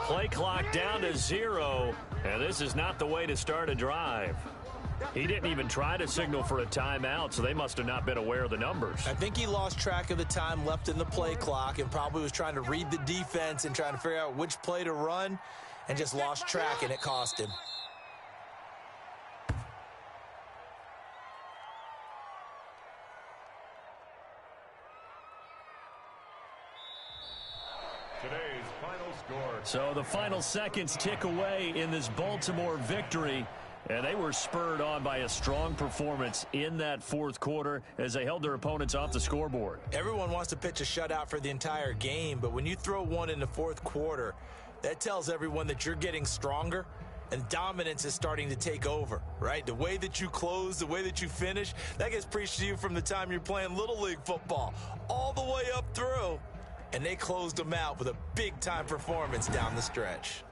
Play clock down to 0, and this is not the way to start a drive. He didn't even try to signal for a timeout, so they must have not been aware of the numbers. I think he lost track of the time left in the play clock and probably was trying to read the defense and trying to figure out which play to run and just lost track, and it cost him. Today's final score. So the final seconds tick away in this Baltimore victory. And they were spurred on by a strong performance in that fourth quarter as they held their opponents off the scoreboard. Everyone wants to pitch a shutout for the entire game, but when you throw one in the fourth quarter, that tells everyone that you're getting stronger and dominance is starting to take over, right? The way that you close, the way that you finish, that gets preached to you from the time you're playing Little League football all the way up through. And they closed them out with a big-time performance down the stretch.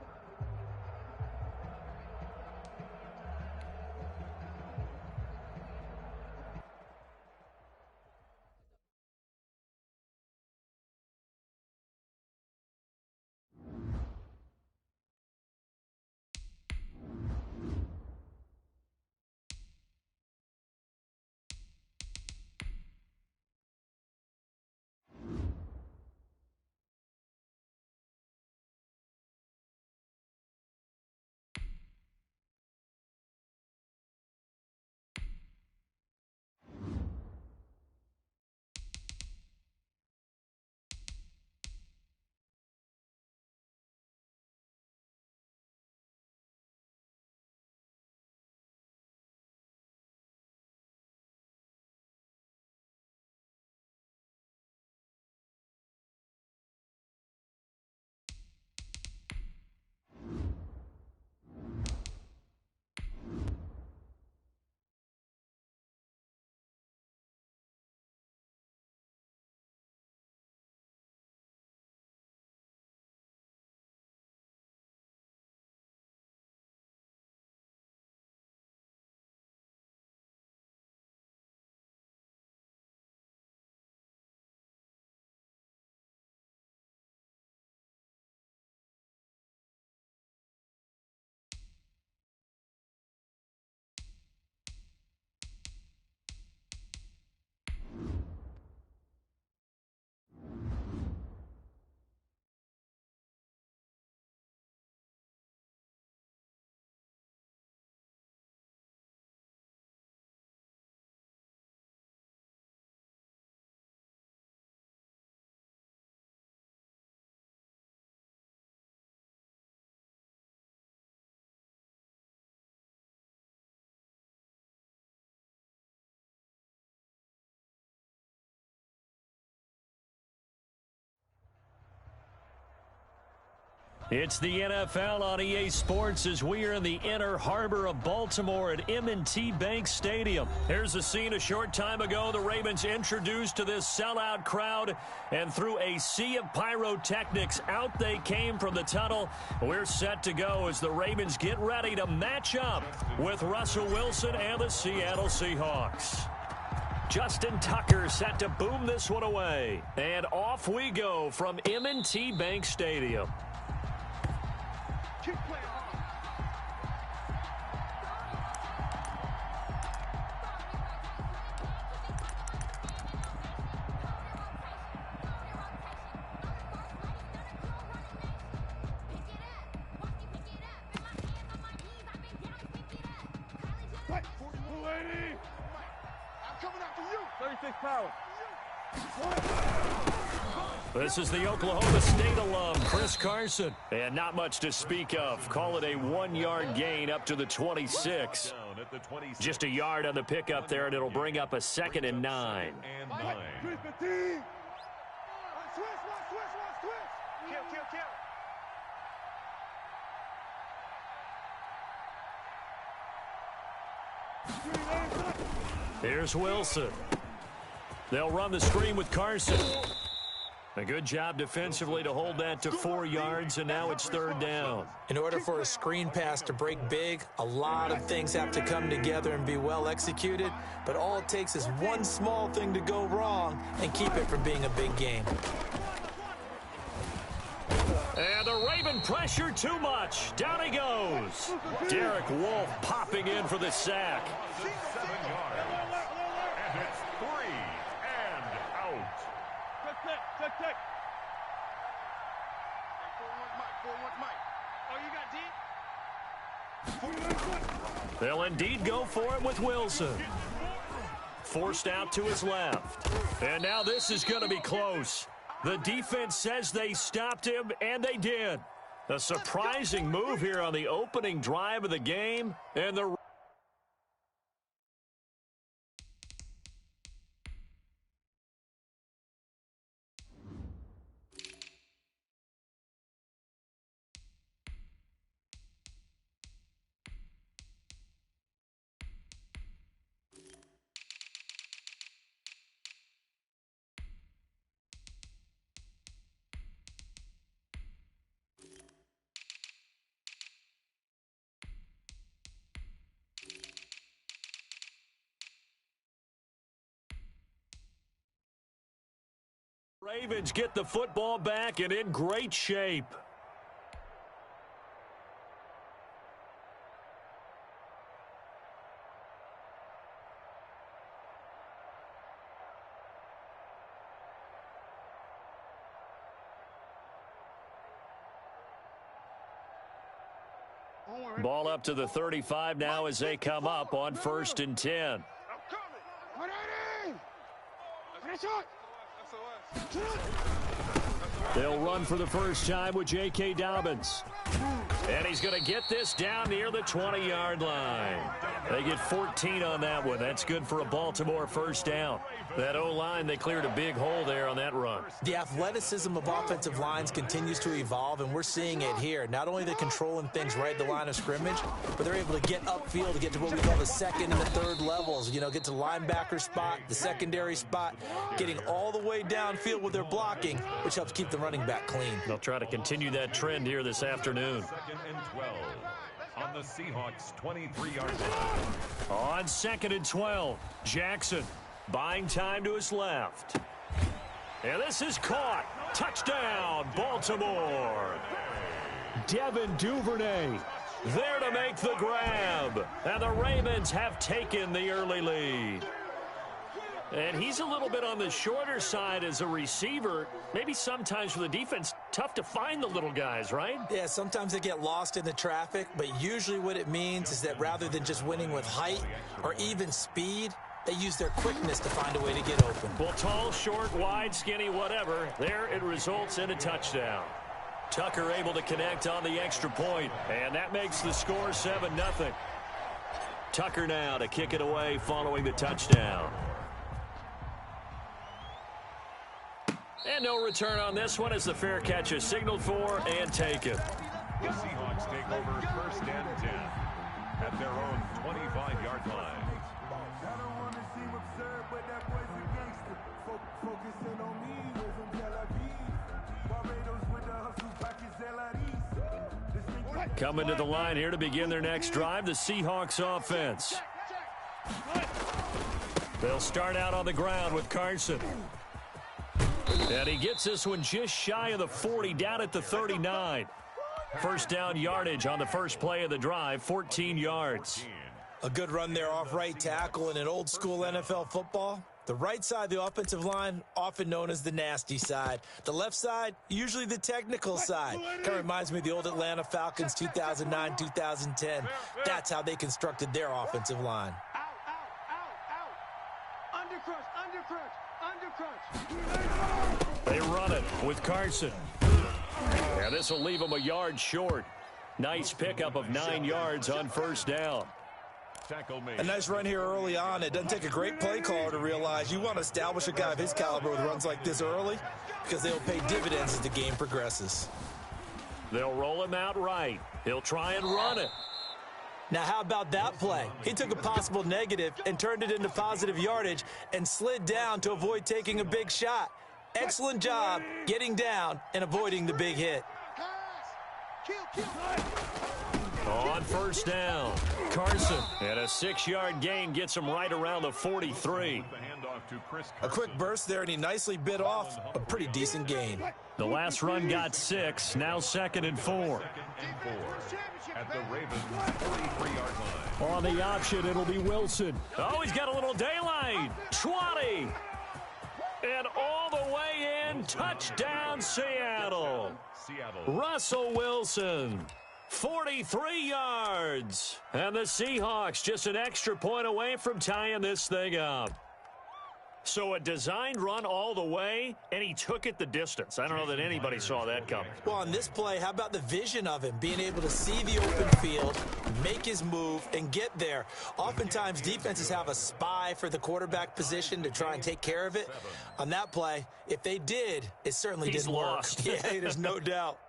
It's the NFL on EA Sports as we are in the inner harbor of Baltimore at M&T Bank Stadium. Here's a scene a short time ago. The Ravens introduced to this sellout crowd, and through a sea of pyrotechnics, out they came from the tunnel. We're set to go as the Ravens get ready to match up with Russell Wilson and the Seattle Seahawks. Justin Tucker set to boom this one away. And off we go from M&T Bank Stadium. Keep playing hard. Fight, 280. I'm coming after you. 36 power. This is the Oklahoma State alum, Chris Carson. And not much to speak of. Call it a 1-yard gain up to the 26. Just a yard on the pickup there, and it'll bring up a 2nd and 9. Here's Wilson. They'll run the screen with Carson. A good job defensively to hold that to 4 yards, and now it's 3rd down. In order for a screen pass to break big, a lot of things have to come together and be well executed, but all it takes is one small thing to go wrong and keep it from being a big game. And the Raven pressure too much. Down he goes. Derek Wolfe popping in for the sack. 7 yards. And it's 3 and out. Check. 4-1 Mike. Oh, you got D? They'll indeed go for it with Wilson. Forced out to his left. And now this is going to be close. The defense says they stopped him, and they did. A surprising move here on the opening drive of the game. And the Ravens get the football back and in great shape. Ball up to the 35 now as they come up on 1st and 10. They'll run for the first time with J.K. Dobbins. And he's going to get this down near the 20-yard line. They get 14 on that one. That's good for a Baltimore first down. That O-line, they cleared a big hole there on that run. The athleticism of offensive lines continues to evolve, and we're seeing it here. Not only are they controlling things right at the line of scrimmage, but they're able to get upfield to get to what we call the 2nd and the 3rd levels. You know, get to the linebacker spot, the secondary spot, getting all the way downfield with their blocking, which helps keep the running back clean. They'll try to continue that trend here this afternoon. 2nd and 12 on the Seahawks' 23-yard line. On 2nd and 12, Jackson buying time to his left. And this is caught. Touchdown, Baltimore. Devin Duvernay there to make the grab. And the Ravens have taken the early lead. And he's a little bit on the shorter side as a receiver. Maybe sometimes for the defense, tough to find the little guys, right? Yeah, sometimes they get lost in the traffic, but usually what it means is that rather than just winning with height or even speed, they use their quickness to find a way to get open. Well, tall, short, wide, skinny, whatever, there it results in a touchdown. Tucker able to connect on the extra point, and that makes the score 7-0. Tucker now to kick it away following the touchdown. And no return on this one as the fair catch is signaled for and taken. The Seahawks take over 1st and 10 at their own 25-yard line. Coming to the line here to begin their next drive, the Seahawks offense. They'll start out on the ground with Carson. And he gets this one just shy of the 40, down at the 39. First down yardage on the first play of the drive, 14 yards. A good run there off right tackle in an old school NFL football. The right side of the offensive line, often known as the nasty side. The left side, usually the technical side. Kind of reminds me of the old Atlanta Falcons 2009, 2010. That's how they constructed their offensive line. They run it with Carson. And this will leave them a yard short. Nice pickup of 9 yards on first down. A nice run here early on. It doesn't take a great play caller to realize you want to establish a guy of his caliber with runs like this early because they'll pay dividends as the game progresses. They'll roll him out right. He'll try and run it. Now, how about that play? He took a possible negative and turned it into positive yardage and slid down to avoid taking a big shot. Excellent job getting down and avoiding the big hit. On first down, Carson, and a 6-yard gain gets him right around the 43. A quick burst there, and he nicely bit off a pretty decent gain. The last run got 6, now 2nd and 4. At the Ravens 43-yard line. On the option, it'll be Wilson. Oh, he's got a little daylight. 20. And all the way in, touchdown Seattle. Russell Wilson, 43 yards. And the Seahawks just an extra point away from tying this thing up. So a designed run all the way, and he took it the distance. I don't know that anybody saw that coming. Well, on this play, how about the vision of him, being able to see the open field, make his move, and get there. Oftentimes, defenses have a spy for the quarterback position to try and take care of it. On that play, if they did, it certainly didn't work. Lost. Yeah, there's no doubt.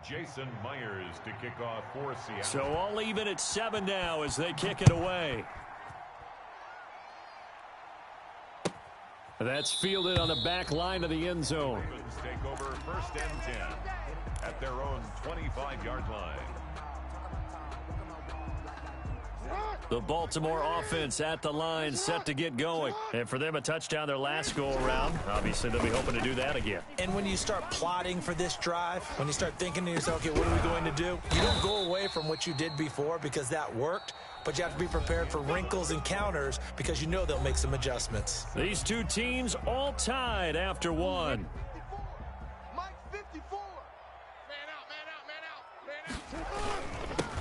Jason Myers to kick off for Seattle. So all even at 7 now as they kick it away. That's fielded on the back line of the end zone. Ravens take over 1st and 10 at their own 25-yard line. The Baltimore offense at the line, set to get going. And for them, a touchdown their last go-around. Obviously, they'll be hoping to do that again. And when you start plotting for this drive, when you start thinking to yourself, okay, what are we going to do? You don't go away from what you did before because that worked, but you have to be prepared for wrinkles and counters because you know they'll make some adjustments. These two teams all tied after one. Mike 54. Man out, man out, man out, man out.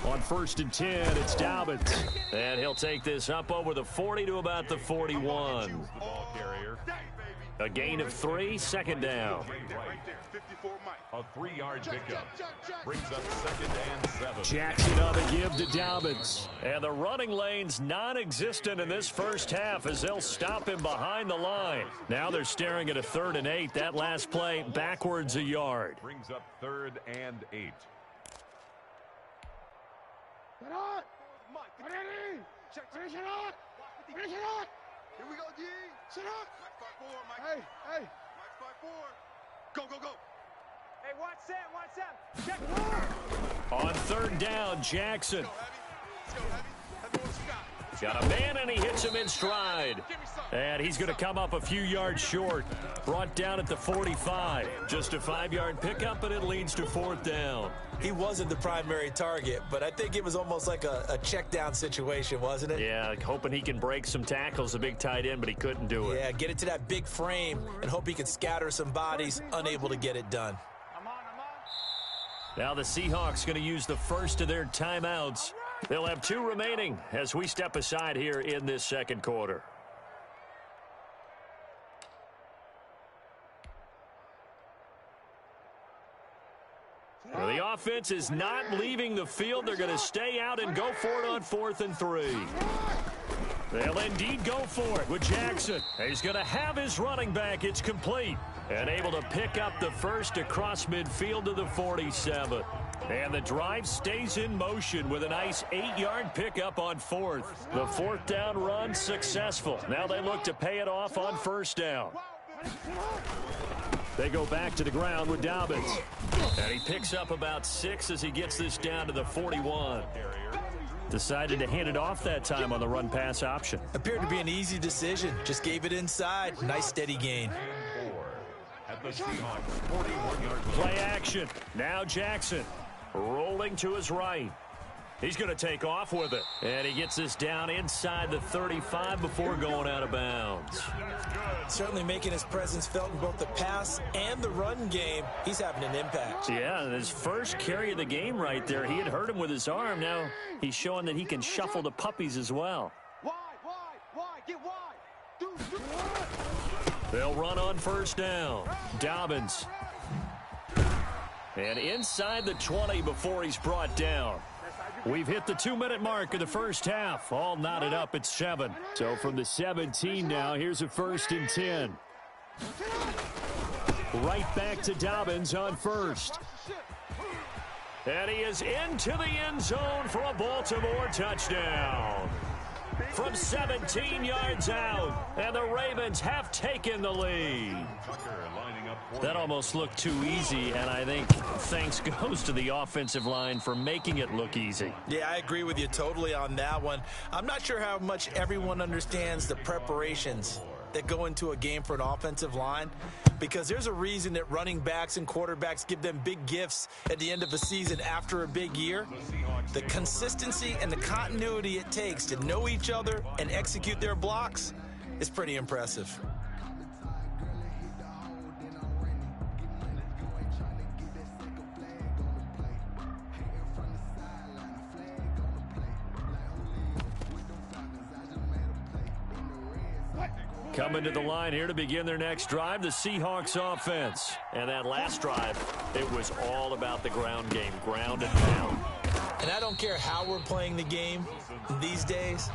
On 1st and 10, it's Dobbins. And he'll take this up over the 40 to about the 41. The ball carrier. A gain of 3, 2nd down. A 3-yard pickup. Brings up 2nd and 7. Jackson on the give to Dobbins. And the running lane's non-existent in this first half as they'll stop him behind the line. Now they're staring at a 3rd and 8. That last play backwards a yard. Brings up 3rd and 8. Here we go, D. Sit up. Mike 5-4, Mike. Hey. Mike 5-4. Go, go, go. Hey, watch Sam. Check. On 3rd down, Jackson. Let's go, Heavy. That's what you got. Got a man, and he hits him in stride. And he's going to come up a few yards short. Brought down at the 45. Just a 5-yard pickup, but it leads to 4th down. He wasn't the primary target, but I think it was almost like a check down situation, wasn't it? Yeah, hoping he can break some tackles, a big tight end, but he couldn't do it. Yeah, get it to that big frame and hope he can scatter some bodies, unable to get it done. Now the Seahawks going to use the first of their timeouts. They'll have 2 remaining as we step aside here in this 2nd quarter. Well, the offense is not leaving the field. They're going to stay out and go for it on 4th and 3. They'll indeed go for it with Jackson. He's going to have his running back. It's complete. And able to pick up the first across midfield to the 47. And the drive stays in motion with a nice 8-yard pickup on 4th. The 4th down run successful. Now they look to pay it off on 1st down. They go back to the ground with Dobbins. And he picks up about 6 as he gets this down to the 41. Decided to hand it off that time on the run-pass option. Appeared to be an easy decision. Just gave it inside. Nice steady gain. At the Seahawks 41-yard line. Play action. Now Jackson rolling to his right. He's going to take off with it. And he gets this down inside the 35 before going out of bounds. Certainly making his presence felt in both the pass and the run game. He's having an impact. Yeah, his first carry of the game right there. He had hurt him with his arm. Now he's showing that he can shuffle the puppies as well. Wide, get wide. They'll run on 1st down. Dobbins. And inside the 20 before he's brought down. We've hit the 2-minute mark of the first half. All knotted up at 7. So from the 17 now, here's a 1st and 10. Right back to Dobbins on 1st. And he is into the end zone for a Baltimore touchdown. From 17 yards out, and the Ravens have taken the lead. That almost looked too easy, and I think thanks goes to the offensive line for making it look easy. Yeah, I agree with you totally on that one. I'm not sure how much everyone understands the preparations that go into a game for an offensive line, because there's a reason that running backs and quarterbacks give them big gifts at the end of a season after a big year. The consistency and the continuity it takes to know each other and execute their blocks is pretty impressive. Coming to the line here to begin their next drive, the Seahawks offense. And that last drive, it was all about the ground game, ground and pound. And I don't care how we're playing the game these days,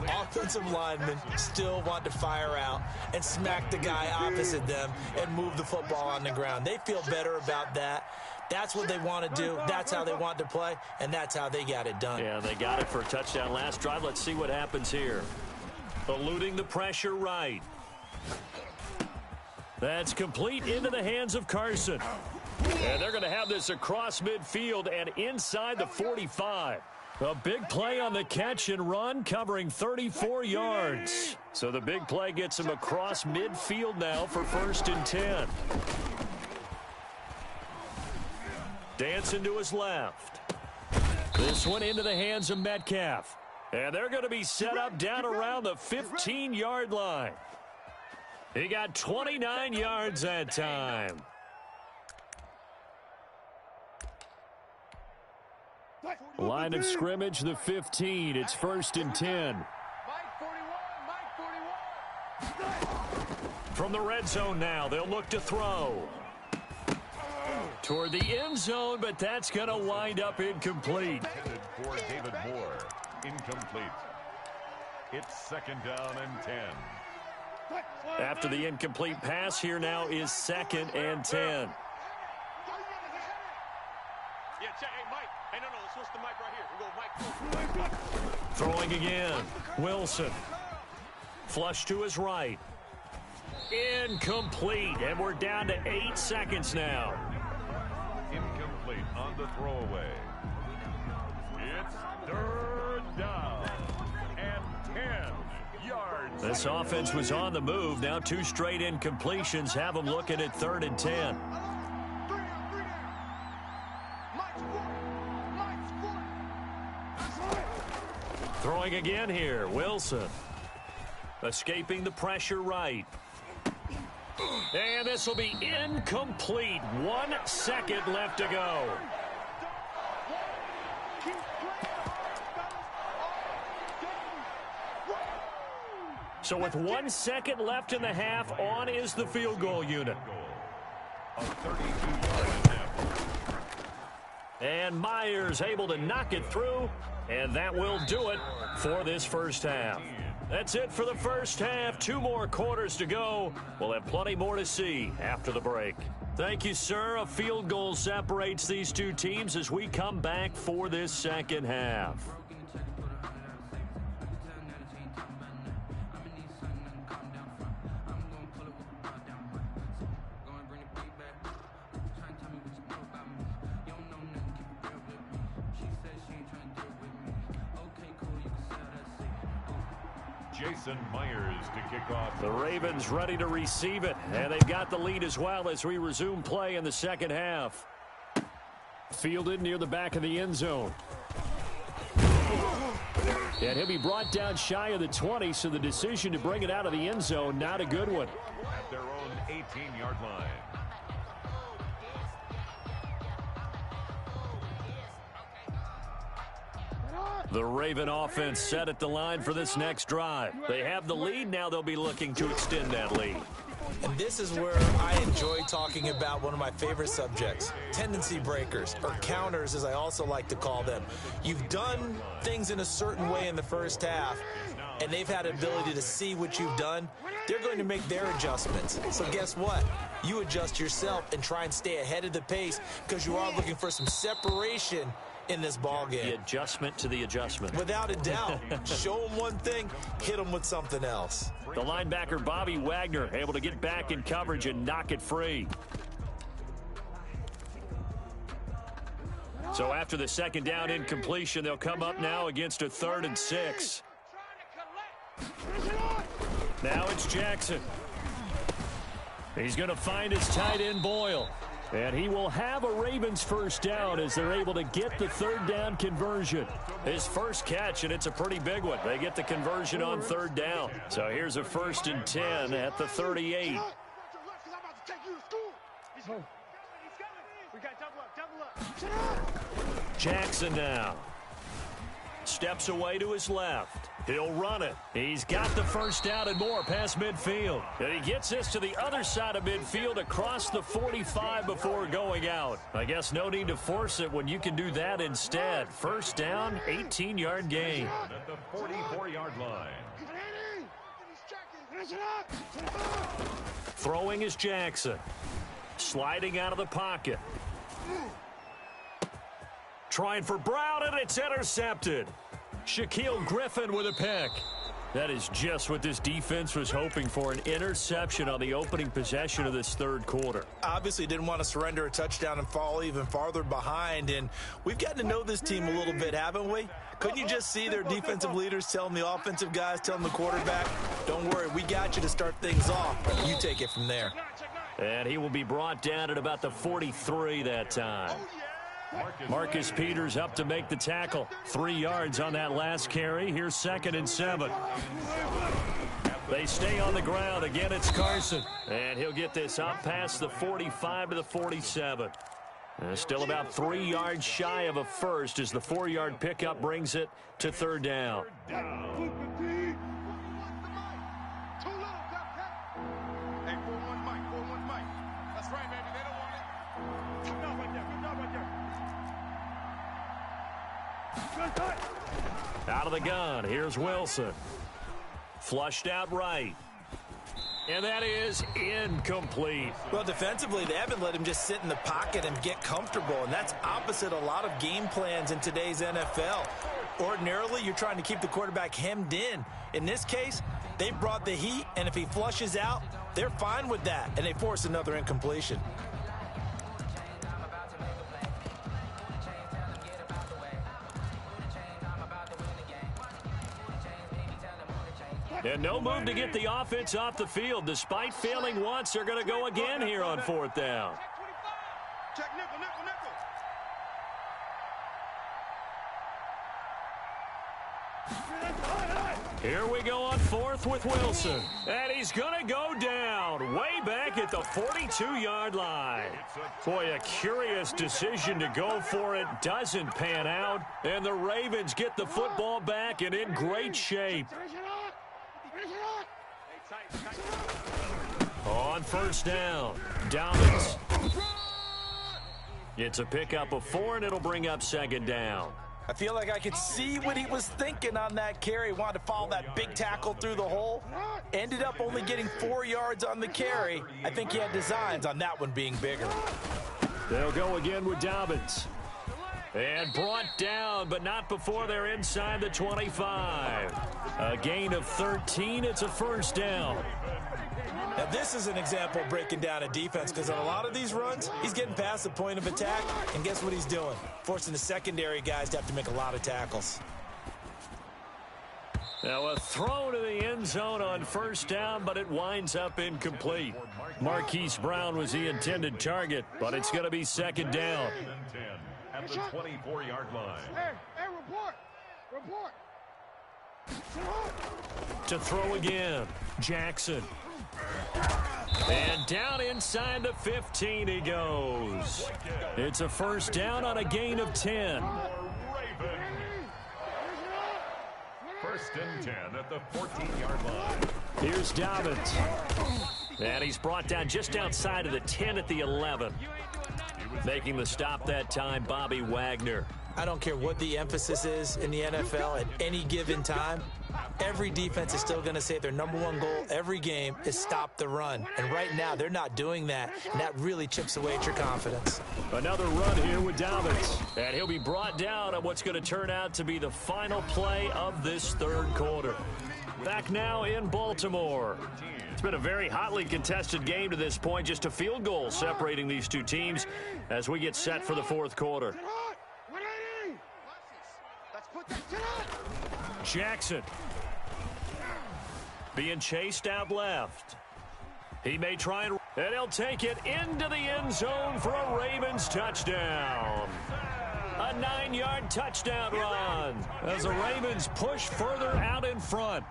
offensive linemen still want to fire out and smack the guy opposite them and move the football on the ground. They feel better about that. That's what they want to do. That's how they want to play, and that's how they got it done. Yeah, they got it for a touchdown last drive. Let's see what happens here. Eluding the pressure right. That's complete into the hands of Carson. And they're going to have this across midfield and inside the 45. A big play on the catch and run, covering 34 yards. So the big play gets him across midfield now for 1st and 10. Dancing to his left. This one into the hands of Metcalf. And they're going to be set up down around the 15-yard line. He got 29 yards that time. Line of scrimmage, the 15. It's 1st and 10. From the red zone now, they'll look to throw. Toward the end zone, but that's going to wind up incomplete. For David Moore. Incomplete. It's 2nd down and 10. After the incomplete pass, here now is 2nd and 10. Yeah, check. Hey, Mike. Hey, no, let's switch the mic right here. We go Mike. Throwing again. Wilson. Flush to his right. Incomplete. And we're down to 8 seconds now. Incomplete on the throwaway. It's 3rd down and 10 yards. This offense was on the move. Now 2 straight incompletions have them looking at 3rd and 10. Throwing again here. Wilson. Escaping the pressure right. And this will be incomplete. 1 second left to go. So with 1 second left in the half, on is the field goal unit. And Myers able to knock it through, and that will do it for this first half. That's it for the first half. 2 more quarters to go. We'll have plenty more to see after the break. Thank you, sir. A field goal separates these 2 teams as we come back for this second half. Jason Myers to kick off. The Ravens ready to receive it, and they've got the lead as well as we resume play in the second half. Fielded near the back of the end zone. And he'll be brought down shy of the 20, so the decision to bring it out of the end zone, not a good one. At their own 18-yard line. The Raven offense set at the line for this next drive. They have the lead. Now they'll be looking to extend that lead. And this is where I enjoy talking about one of my favorite subjects, tendency breakers, or counters as I also like to call them. You've done things in a certain way in the first half, and they've had an ability to see what you've done. They're going to make their adjustments. So guess what? you adjust yourself and try and stay ahead of the pace because you are looking for some separation in this ball game. The adjustment to the adjustment. Without a doubt. Show them one thing, hit them with something else. The linebacker, Bobby Wagner, able to get back in coverage and knock it free. So after the second down incompletion, they'll come up now against a 3rd and 6. Now it's Jackson. He's going to find his tight end, Boyle. And he will have a Ravens first down as they're able to get the 3rd down conversion. His first catch, and it's a pretty big one. They get the conversion on 3rd down. So here's a 1st and 10 at the 38. Jackson now. Steps away to his left. He'll run it. He's got the first down and more past midfield. And he gets this to the other side of midfield across the 45 before going out. I guess no need to force it when you can do that instead. First down, 18-yard gain. At the 44-yard line. Throwing is Jackson. Sliding out of the pocket. Trying for Brown, and it's intercepted. Shaquille Griffin with a pick. That is just what this defense was hoping for, an interception on the opening possession of this 3rd quarter. Obviously didn't want to surrender a touchdown and fall even farther behind, and we've gotten to know this team a little bit, haven't we? Couldn't you just see their defensive leaders telling the offensive guys, telling the quarterback, don't worry, we got you to start things off. You take it from there. And he will be brought down at about the 43 that time. Marcus Peters up to make the tackle. 3 yards on that last carry. Here's 2nd and 7. They stay on the ground. Again, it's Carson. And he'll get this up past the 45 to the 47. Still about 3 yards shy of a first as the 4-yard pickup brings it to 3rd down. Out of the gun, here's Wilson. Flushed out right. And that is incomplete. Well, defensively, they haven't let him just sit in the pocket and get comfortable, and that's opposite a lot of game plans in today's NFL. Ordinarily, you're trying to keep the quarterback hemmed in. In this case, they brought the heat, and if he flushes out, they're fine with that, and they force another incompletion. And no move to get the offense off the field. Despite failing once, they're going to go again here on 4th down. Check nickel, nickel, nickel. Here we go on 4th with Wilson. And he's going to go down way back at the 42-yard line. Boy, a curious decision to go for it. Doesn't pan out. And the Ravens get the football back and in great shape. On 1st down, Dobbins. It's a pickup of 4, and it'll bring up 2nd down. I feel like I could see what he was thinking on that carry. Wanted to follow that big tackle through the hole. Ended up only getting 4 yards on the carry. I think he had designs on that one being bigger. They'll go again with Dobbins. And brought down, but not before they're inside the 25. A gain of 13. It's a 1st down. Now, this is an example of breaking down a defense because on a lot of these runs, he's getting past the point of attack, and guess what he's doing? Forcing the secondary guys to have to make a lot of tackles. Now a throw to the end zone on 1st down, but it winds up incomplete. Marquise Brown was the intended target, but it's going to be 2nd down. At the 24-yard line. Hey, report. To throw again, Jackson. And down inside the 15 he goes. It's a 1st down on a gain of 10. 1st and 10 at the 14-yard line. Here's Dobbins. And he's brought down just outside of the 10 at the 11. Making the stop that time, Bobby Wagner. I don't care what the emphasis is in the NFL at any given time. Every defense is still going to say their #1 goal every game is stop the run. And right now, they're not doing that, and that really chips away at your confidence. Another run here with Dobbins. And he'll be brought down on what's going to turn out to be the final play of this third quarter. Back now in Baltimore. It's been a very hotly contested game to this point. Just a field goal separating these two teams as we get set for the fourth quarter. Jackson being chased out left. He may try and he'll take it into the end zone for a Ravens touchdown. A 9-yard touchdown run as the Ravens push further out in front.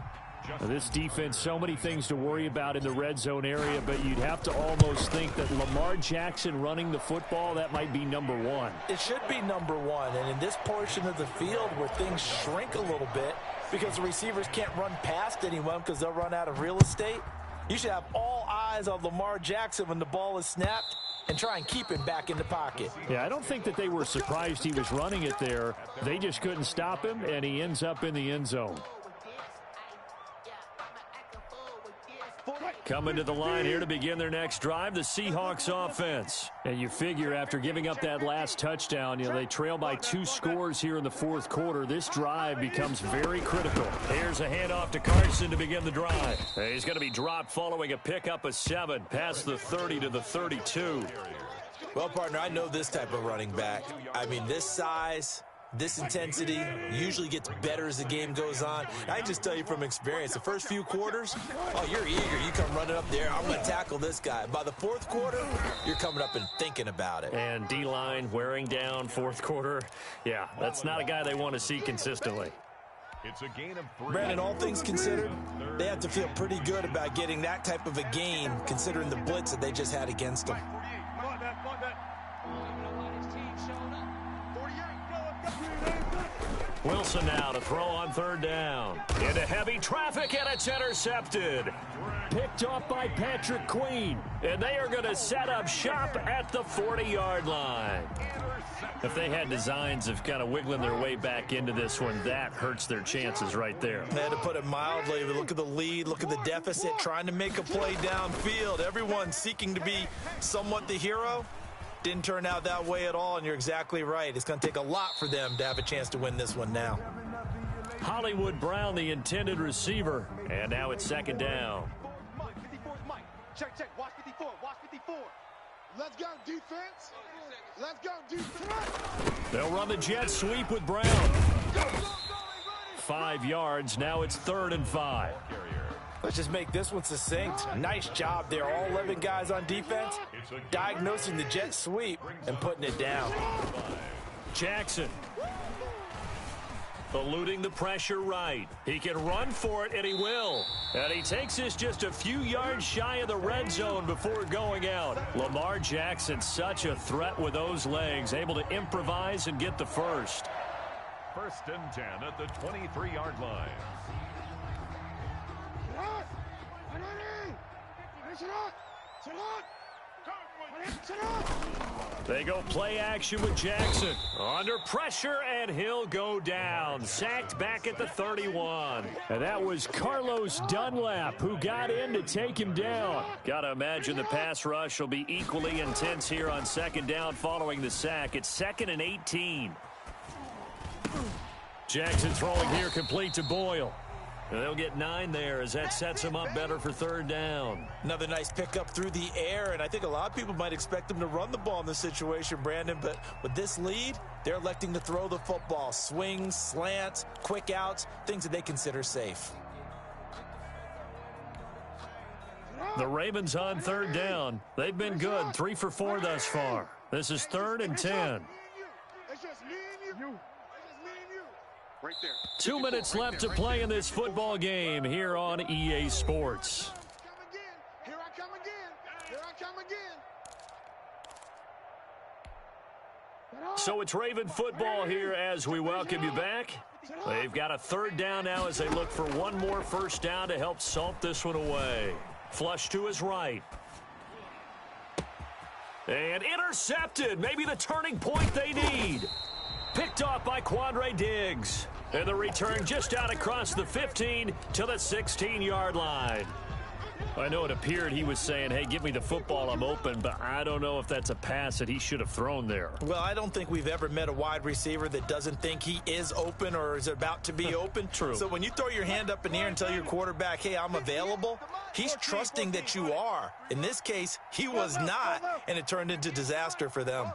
Now, this defense, so many things to worry about in the red zone area, but you'd have to almost think that Lamar Jackson running the football, that might be #1. It should be #1, and in this portion of the field where things shrink a little bit because the receivers can't run past anyone because they'll run out of real estate, you should have all eyes on Lamar Jackson when the ball is snapped and try and keep him back in the pocket. Yeah, I don't think that they were surprised he was running it there. They just couldn't stop him, and he ends up in the end zone. Coming to the line here to begin their next drive, the Seahawks offense. And you figure after giving up that last touchdown, they trail by 2 scores here in the fourth quarter. This drive becomes very critical. Here's a handoff to Carson to begin the drive. He's going to be dropped following a pickup of 7 past the 30 to the 32. Well, partner, I know this type of running back. I mean, this size, this intensity usually gets better as the game goes on. I can just tell you from experience, the first few quarters, oh, you're eager. You come running up there, I'm going to tackle this guy. By the fourth quarter, you're coming up and thinking about it. And D-line wearing down fourth quarter. Yeah, that's not a guy they want to see consistently. It's a gain of 3. Brandon, all things considered, they have to feel pretty good about getting that type of a gain considering the blitz that they just had against them. Wilson now to throw on third down. Into heavy traffic, and it's intercepted. Picked off by Patrick Queen. And they are going to set up shop at the 40-yard line. If they had designs of kind of wiggling their way back into this one, that hurts their chances right there. They had to put it mildly. Look at the lead, look at the deficit, trying to make a play downfield. Everyone seeking to be somewhat the hero. Didn't turn out that way at all, and you're exactly right. It's going to take a lot for them to have a chance to win this one now. Hollywood Brown, the intended receiver, and now it's second down. Mike, 54 is Mike. Check, watch 54, watch 54. Let's go, defense. Let's go, defense. They'll run the jet sweep with Brown. 5 yards, now it's 3rd and 5. Let's just make this one succinct. Nice job there. All 11 guys on defense diagnosing the jet sweep and putting it down. Jackson eluding the pressure right. He can run for it, and he will. And he takes this just a few yards shy of the red zone before going out. Lamar Jackson, such a threat with those legs, able to improvise and get the first. 1st and 10 at the 23-yard line. They go play action with Jackson. Under pressure, and he'll go down. Sacked back at the 31. And that was Carlos Dunlap who got in to take him down. Got to imagine the pass rush will be equally intense here on 2nd down following the sack. It's 2nd and 18. Jackson throwing here complete to Boyle. And they'll get 9 there as that sets them up better for 3rd down. Another nice pickup through the air, and I think a lot of people might expect them to run the ball in this situation, Brandon, but with this lead, they're electing to throw the football. Swings, slants, quick outs, things that they consider safe. The Ravens on 3rd down. They've been good, 3 for 4 thus far. This is 3rd and 10. It's just me and you. Right there. 2 minutes left to play in this football game here on EA Sports. Here I come again. Here I come again. So it's Raven football here as we welcome you back. They've got a 3rd down now as they look for one more 1st down to help salt this one away. Flush to his right. And intercepted. Maybe the turning point they need. picked off by Quandre Diggs. And the return just out across the 15 to the 16-yard line. I know it appeared he was saying, hey, give me the football, I'm open, but I don't know if that's a pass that he should have thrown there. Well, I don't think we've ever met a wide receiver that doesn't think he is open or is about to be open. True. So when you throw your hand up in the air and tell your quarterback, hey, I'm available, he's trusting that you are. In this case, he was not, and it turned into disaster for them.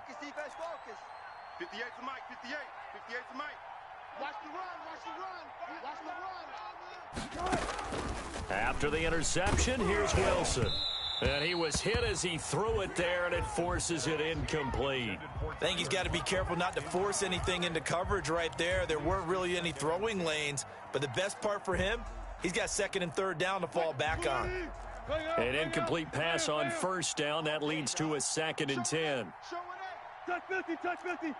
58 to Mike, 58. 58 to Mike. Watch the run, watch the run. Watch the run. After the interception, here's Wilson. And he was hit as he threw it there, and it forces it incomplete. I think he's got to be careful not to force anything into coverage right there. There weren't really any throwing lanes, but the best part for him, he's got second and third down to fall back on. An incomplete pass on first down. That leads to a 2nd and 10. Touch 50, touch 50.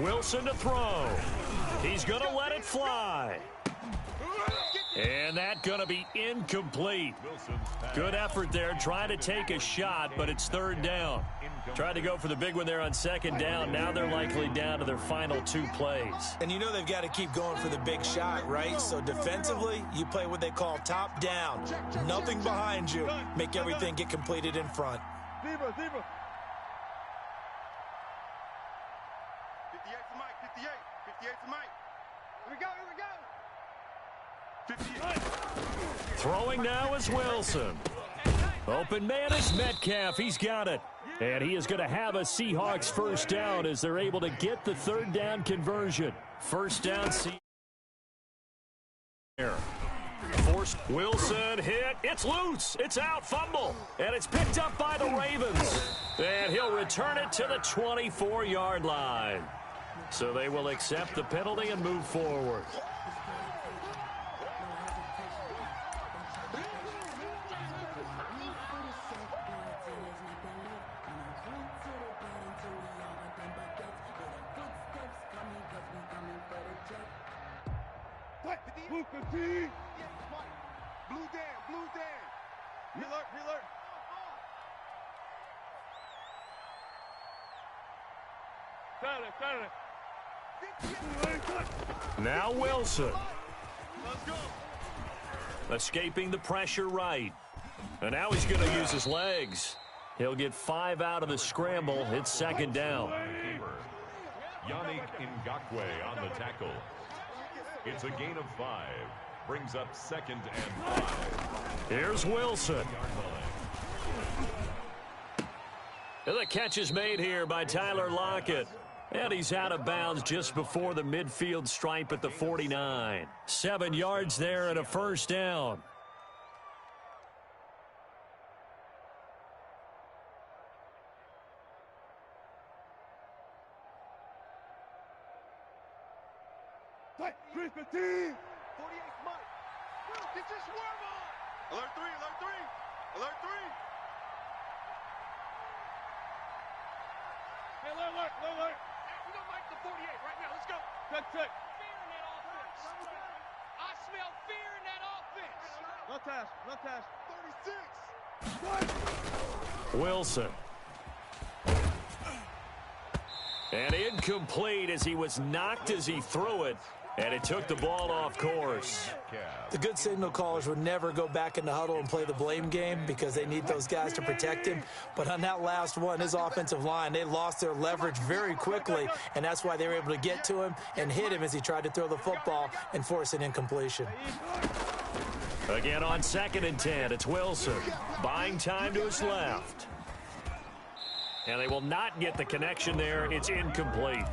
Wilson to throw. He's going to let it fly. And that's going to be incomplete. Good effort there, trying to take a shot, but it's third down. Tried to go for the big one there on second down. Now they're likely down to their final 2 plays. And you know they've got to keep going for the big shot, right? So defensively, you play what they call top down. Nothing behind you. Make everything get completed in front. Zebra, zebra. 58 to Mike, 58. 58 to Mike. Here we go, here we go. 58. Throwing now is Wilson. Open man is Metcalf. He's got it. And he is going to have a Seahawks first down as they're able to get the third down conversion. First down. Forced. Wilson hit. It's loose. It's out. Fumble. And it's picked up by the Ravens. And he'll return it to the 24-yard line. So they will accept the penalty and move forward. Blue 15. Blue down, blue down. Relert, relert. Now Wilson. Escaping the pressure right. And now he's going to use his legs. He'll get 5 out of the scramble. It's second down. Yannick Ngakoue on the tackle. It's a gain of 5. Brings up 2nd and 5. Here's Wilson. And the catch is made here by Tyler Lockett. And he's out of bounds just before the midfield stripe at the 49. 7 yards there and a first down. Tight, 315. 48 Mike. Get your swerve on. Alert 3, alert 3. Alert 3. Hey, alert, alert, alert. Hey, we don't like the 48 right now. Let's go. Check, check. Fear in that offense. I smell fear in that offense. No task, no task. 36. Wilson. And incomplete as he was knocked as he threw it. And it took the ball off course. The good signal callers would never go back in the huddle and play the blame game because they need those guys to protect him. But on that last one, his offensive line, they lost their leverage very quickly, and that's why they were able to get to him and hit him as he tried to throw the football and force an incompletion. Again on 2nd and 10, it's Wilson. Buying time to his left. And they will not get the connection there. It's incomplete.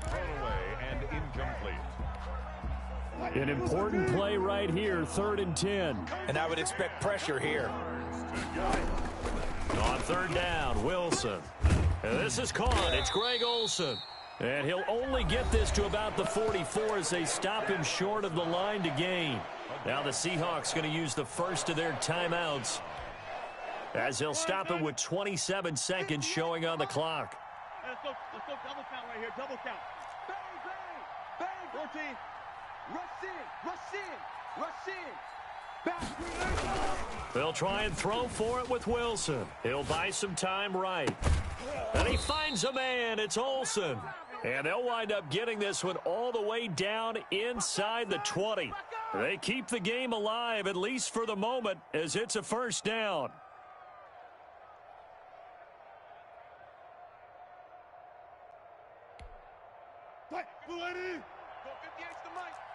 Thrown away and incomplete. An important play right here, 3rd and 10. And I would expect pressure here. On 3rd down, Wilson. And this is caught. It's Greg Olsen. And he'll only get this to about the 44 as they stop him short of the line to gain. Now the Seahawks going to use the first of their timeouts as they'll stop him with 27 seconds showing on the clock. Let's go double count right here, double count. Bang, bang, bang. 14. Rush in, rush in, rush in. Back. They'll try and throw for it with Wilson. He'll buy some time right. And he finds a man. It's Olsen. And they'll wind up getting this one all the way down inside the 20. They keep the game alive, at least for the moment, as it's a first down.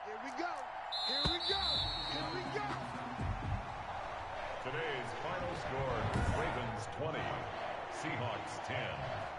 Here we go. Here we go. Here we go. Today's final score, Ravens 20, Seahawks 10.